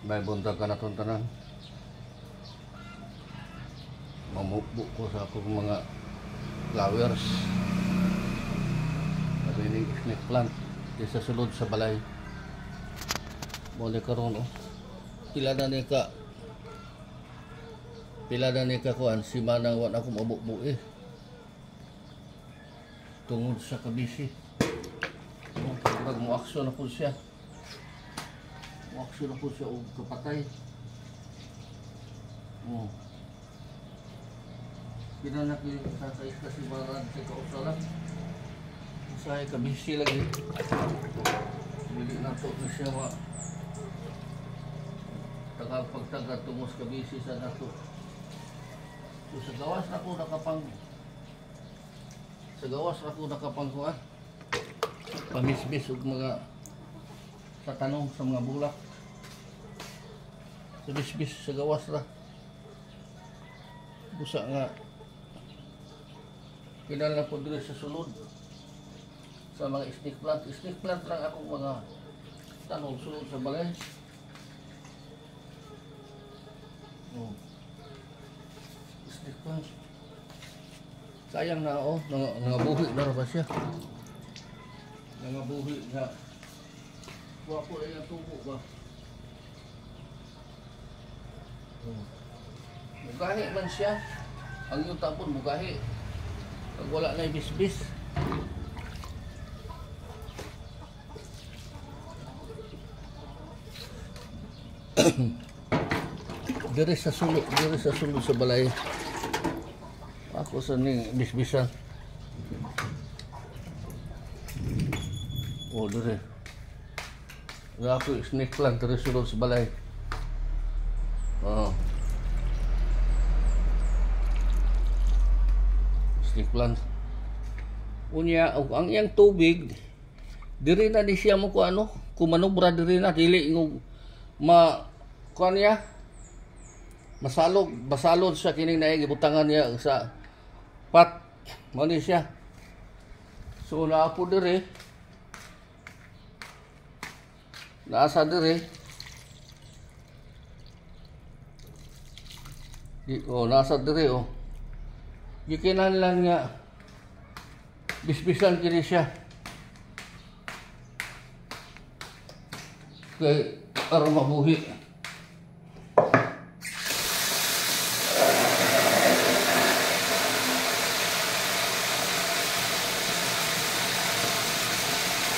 May buntag ka na itong tanan. Mamukbo ko sa akong mga flowers. Sabi ni snake plant. Di sa sulod sa balay. Muli karon oh. Pila na ni ka kuan si manang wan ako mabukbo eh. Tungod sa kabisi. Pag mo aksyon ako siya. Aksyon ako siya o kapatay. Pinanak yung sasais kasi marad sa kausalan. Usahay kabisi lagi. Bili na to na siya tagal pagtaga tungos kabisi sa nato. So sa gawas na ko nakapang kuha. Pamisbis ug mga sa tanong sa mga bulak. Sa bisbis sa gawas ra. Busa nga kinala po diri sa sulod sa mga snake plant. Snake plant lang akong mga tanong sulod sa balay. Snake plant. Sayang na nangabuhi na ba siya? Nangabuhi na. Wapo na yung tubo ba? Mugahi man siya. Ang yung tapon mugahi. Pag wala na yung bisbis. Diri sa sulod sa balay. Ako sa ning bisbisan. Oh, diri. Ako snake plant diri sulod sa balay. Snake plant. Unya ang iyang tubig diri na di siya mo ko kumanubra diri na dili ng kuan niya masalod sa kining naay gibutangan niya sa pat mo ni siya. So naapo diri naasa diri nasa diri gikinan lang nga bisbisan kini siya kay aron mabuhi.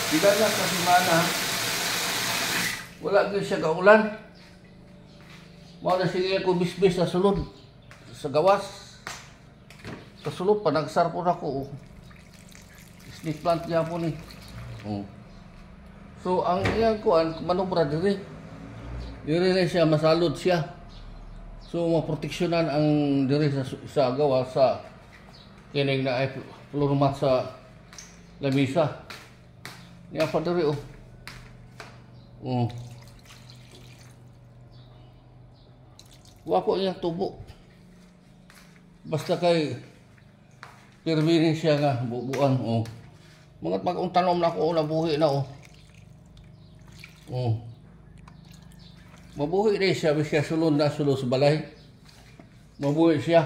Bila na sa semana wala gyud siya kaulan. Mao na sige ko bisbis sa sulod sa gawas. Sa sulod panagsar po nako. Snake plant gyapon ni. So ang iyang kuan manubra diri. Diri na siya masalod siya. So maproteksyonan ang diri sa gawas sa kining na ay floor mat sa lamisa. Ni apa diri Wapo iyang tubo. Basta kay pirmini siya nga bubuan. Mga pag tanom na ko nabuhi na mabuhi rin siya. Siya sulod sa balay. Mabuhi siya.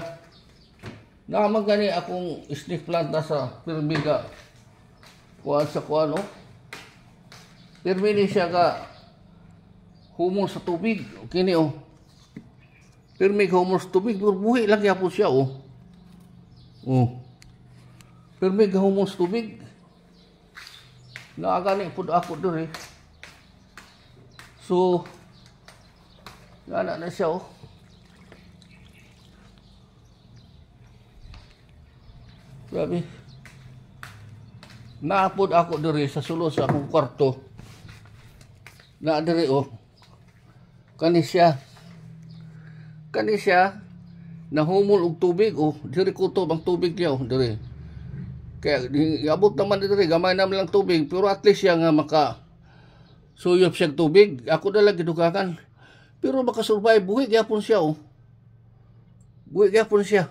Naman gani akong snake plant na sa pirmiga. Kuan sa kuan pirmini siya ka humol sa tubig. Kini pirmi ka humol sa tubig. Buhi lang yapon siya pirmi ka humol sa tubig. Naagani po ako doon So gana na siya Grabe. Naapod ako diri sa sulod sa akong kwarto. Na diri Kani siya nahumol og tubig diri kutob ang tubig niya diri. Kaya iabot naman diri gamay naman lang tubig pero at least siya nga maka suyop siya tubig. Ako dala gidugakan. Pero makasurvive buhi gyapon siya Buhi gyapon siya.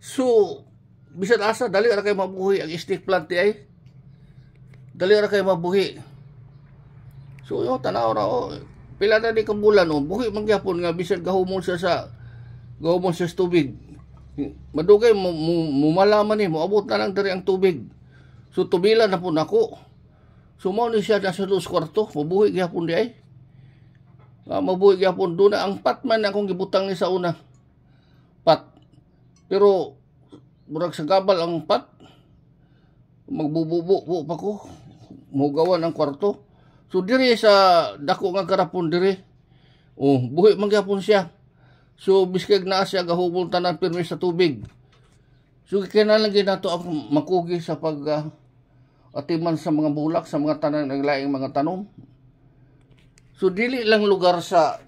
So bisan asa dali ra kay mabuhi ang snake plant ay. Dali ra kay mabuhi. So tanaw ra pila na di ka bulan o buhi man gyapon nga bisan gahumon siya sa tubig. Madugay mo malaman ni mo abot na lang diri ang tubig. So tubila na po nako. So mao ni siya nasa 2 kwarto, mabuhi gyapon di ay. Mabuhi gyapon do na ang pat man akong gibutang ni sa una. Pat. Pero murag sa gabal ang pat. Magbububo pa ko. Mugawan ang kwarto. So diri sa dako nga garapon diri. Oh, buhi man gyapon siya. So biskag naa siya gahumol tanan pirmi sa tubig. So kinahanglan ginato ako makugi sa pag atiman sa mga bulak, sa mga tanan ng laing mga tanom. So dili lang lugar sa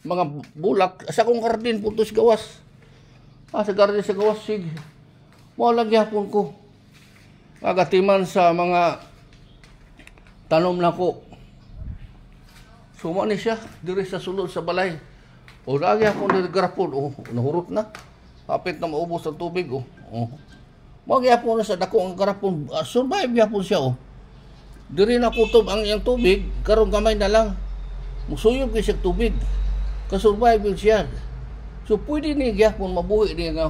mga bulak, sa akong garden putos gawas. Sa garden sa gawas sige. Mao lang gyapon ko. Agatiman sa mga tanom nako. So mo ni siya diri sa sulod sa balay. O lagi ako diri garapon, nahurot na. Kapit na maubos ang tubig Mo gyapon na sa dako ang garapon, survive gyapon siya Diri na kutob ang iyang tubig, karon gamay na lang. Musuyog gyud siya tubig. Ka-survive gyud siya. So pwede ni gyapon mabuhi ni nga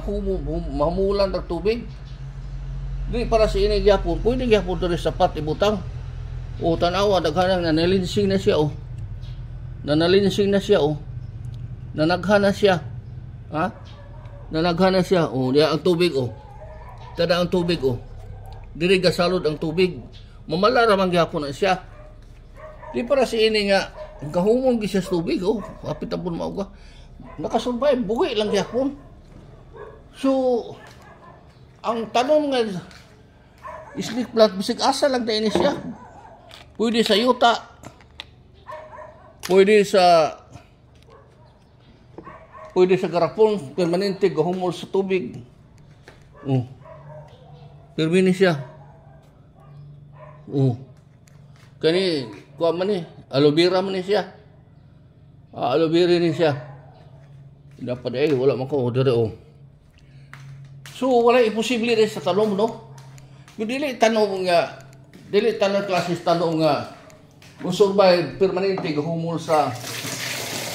mamulan ng tubig. Di para sa ini gyapon, pwede gyapon diri sapat ibutang. Tanawa daghanang nanalinsing na siya Nanalinsing na siya Nanaghan na siya. Nanaghan na siya. Diya ang tubig Tada ang tubig Diri gasalod ang tubig. Mamala ramang gyapon na siya. Di para si ini nga kahumon gi siya sa tubig Kapit na pun mao nakasurvive buhi lang gyapon. So ang tanom nga snake plant bisig asa lang na ini siya. Pwede sa yuta. Pwede sa garapon, permanente gahumol sa tubig. Permini siya. Kani kuha man aloe vera man siya. Aloe vera ni siya. Dapat wala man ko dere So wala imposible rin sa tanom no. Dili tanong klases tanong nga survive permanente gahumol sa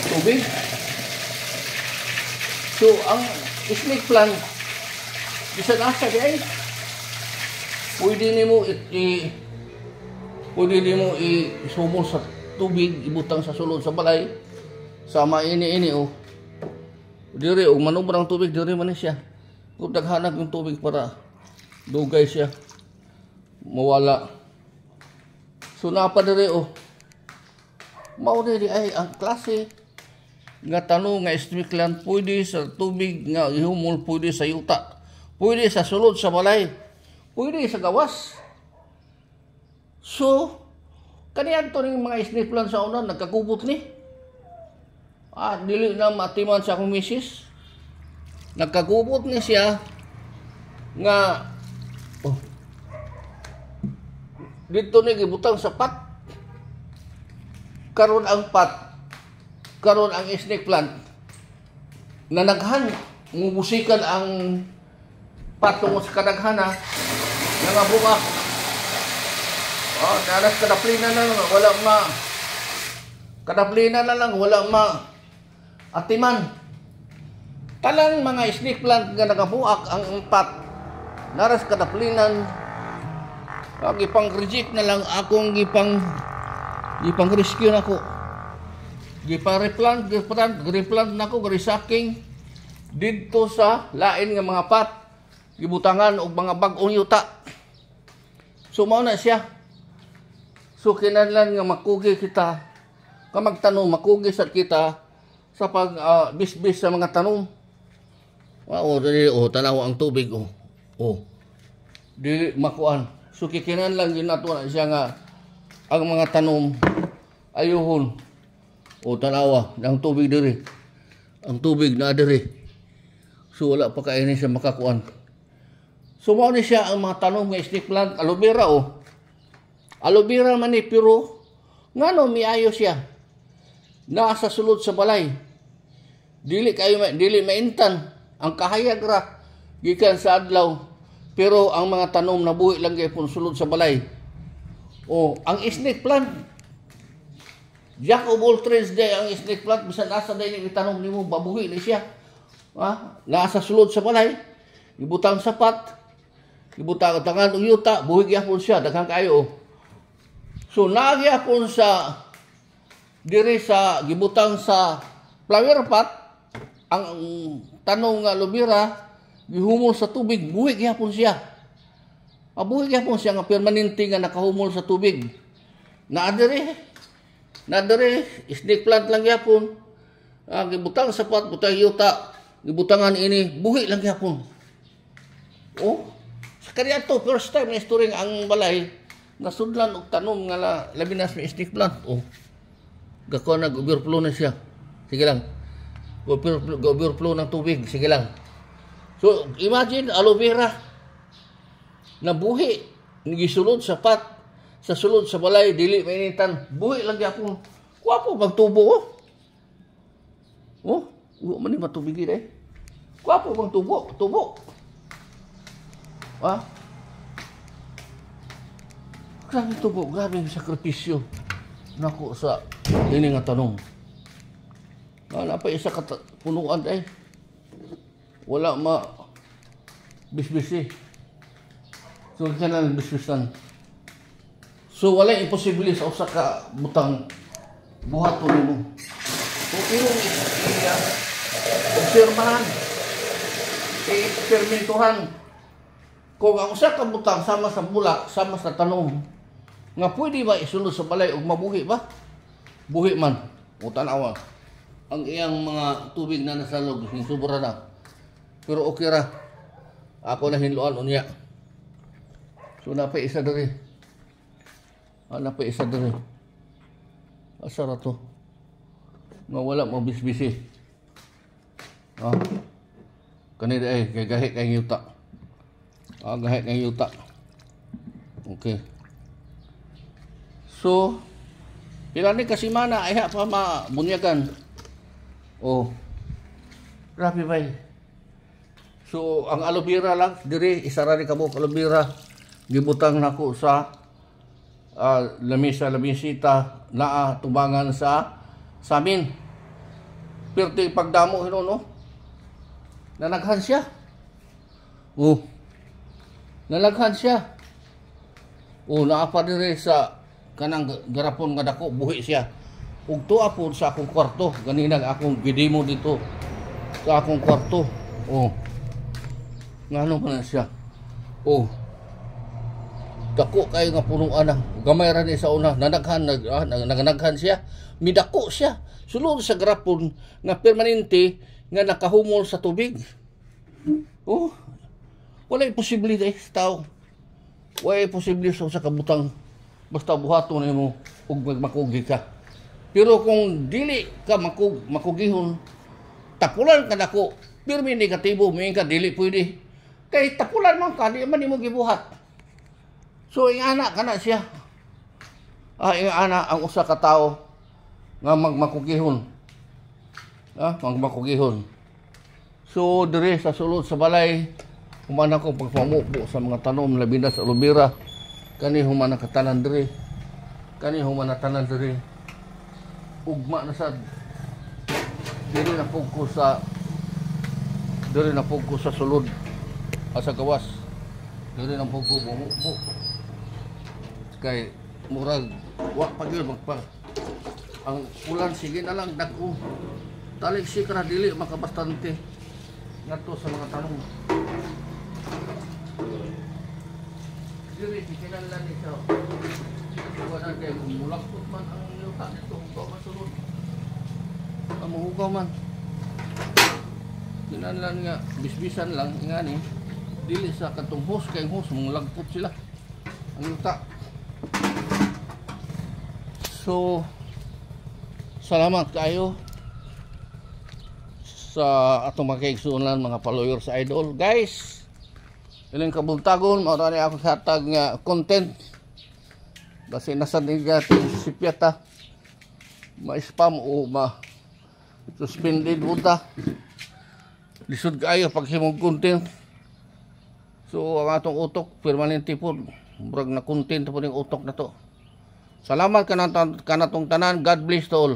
tubig. So ang snake plant bisan asa di ay pwede nimo isumol sa tubig, ibutang sa sulod sa balay. Sama ini diri manubrang tubig diri man siya. Kung daghanap yung tubig para dugay siya mawala. So napadiri mao diri ay ang klase nga tanong nga snake plant pwede sa tubig nga ihumol, pwede sa yuta, pwede sa sulod sa balay, pwede sa gawas. So kaniadto ning mga snake plant sa una nagkakubot ni. Dili na matiman sa akong misis. Nagkakubot ni siya nga dito ni gibutang sa pat. Karon ang snake plant nanaghan mubusikan ang patong sa kadaghana nga bungak. Dalas kadaplina na lang wala ma atiman. Talang mga snake plant nga nagabuak ang pat naras kadaplinan. Gipang reject na lang akong gipang rescue nako. Gipang replant nako, resucking didto sa lain nga mga pat. Gibutangan og mga bag-ong yuta. So mao na siya. So kinahanglan nga makugi kita. Magtanom makugi sad kita sa pag bisbis sa mga tanom. Tanaw ang tubig dili makuan. So kinahanglan ginato na siya nga ang mga tanom ayuhon. Tanawa ang tubig diri. Ang tubig na diri. So wala pa kaini siya makakuan. So mao ni siya ang mga tanom nga snake plant, aloe vera Aloe vera man ni pero ngano miayo siya. Nasa sulod sa balay. Dili maintan ang kahayag ra gikan sa adlaw. Pero ang mga tanom nabuhi lang gyapon sulod sa balay. Ang snake plant Jack of all trades day ang snake plant, bisan asa day ni itanong nimo babuhi ni siya. Nasa sulod sa balay, ibutang sapat, ibutang tangan og yuta, buhi gyapon siya daghang kaayo. So nagyapon sa diri sa gibutang sa flower pot ang tanong nga lubira gihumol sa tubig, buhi gyapon siya. Buhi gyapon siya nga permanente nga nakahumol sa tubig. Na diri snake plant lang gyapon. Gibutang sa pot, butang yuta, gibutangan ini, buhi lang gyapon. Sa kaniya to first time na istoring ang balay nasudlan og tanom nga labi na sa snake plant. Gako nag-overflow na siya. Sige lang. Overflow ng tubig. Sige lang. So, imagine, aloe vera na buhi. Gisulod sa pot. Sa sulod sa balay, dili mainitan. Buhi lang yapon. Kuwapo, magtubo. Uwa man ni matubigin eh. Kuwapo, magtubo. Tubo. Grabe tubo. Grabe yung sakripisyo. Nako sa ini nga tanong. Wala pa isa ka punuan eh. Wala bisbisi. So ka na bisbisan. So wala imposible sa usa ka butang buhaton nimo. So imong obserbahan. Eksperimentuhan. Kung ang usa ka butang sama sa bulak, sama sa tanom, nga pwede ba isulod sa balay og mabuhi ba? Buhi man. Tanawa. Ang iyang mga tubig na nasa loob, sobra na. Pero okay ra. Ako na hinluan unya. So napay isa diri. Napay isa diri. Asa ra to? Nga wala mo bisbisi. Kanina kay gahi kay yuta. Gahi kay yuta. Okay. So, pila ni kasimana ay pa mabunyagan. Grabe ba? So, ang aloe vera lang, diri, isa ra ni kabuk aloe vera. Gibutang nako sa lamisita naa tubangan sa amin. Perti pagdamo hinuno. Nanaghan siya. Nanaghan siya. Naapa diri sa kanang garapon nga dako, buhi siya. Ug tuwa po sa akong kwarto, ganina akong gidimo dito sa akong kwarto. Ngano man siya. Dako kayo nga punuan na. Gamay ra ni sa una, nanaghan siya. Midako siya. Sulod sa garapon nga permanente nga nakahumol sa tubig. Wala imposible sa tao. Wala imposible sa kabutang basta buhaton nimo ug magmakugi ka. Pero kung dili ka makugihon, tapulan ka nako, pirmi negatibo, may ka dili pwede. Kay tapulan man ka, di man nimo gibuhat. So ingana kana siya. Ingana ang usa ka tawo nga magmakugihon. Magmakugihon. So dire sa sulod sa balay, humana ko pagpamupo sa mga tanom labi na sa aloe vera. Kani humana katanan diri. Tanan diri. Ugma na sad. Diri na pugko sa sulod asa gawas. Diri na pugko bumupo. Kay murag wa pa gyud magpa. Ang ulan sige na lang dagko. Talig sikra dili makabastante ngadto sa mga tanom. Dili kinahanglan ni sa wala kay mulakot man ang lupa nito kung masulod. Mahugaw man. Kinahanglan nga bisbisan lang ingani dili sa katong hose kay hose mulagpot sila ang luta. So salamat kayo sa atong makaigsunan mga followers sa idol. Guys, ilang kabuntagon mao ni ako sa hatag nga content. Basi nasa negative si Pieta ma-spam o suspended buta. Lisod kayo pag himong content. So ang atong utok permanente po murag na content po ning utok na to. Salamat kanatong tanan. God bless to all.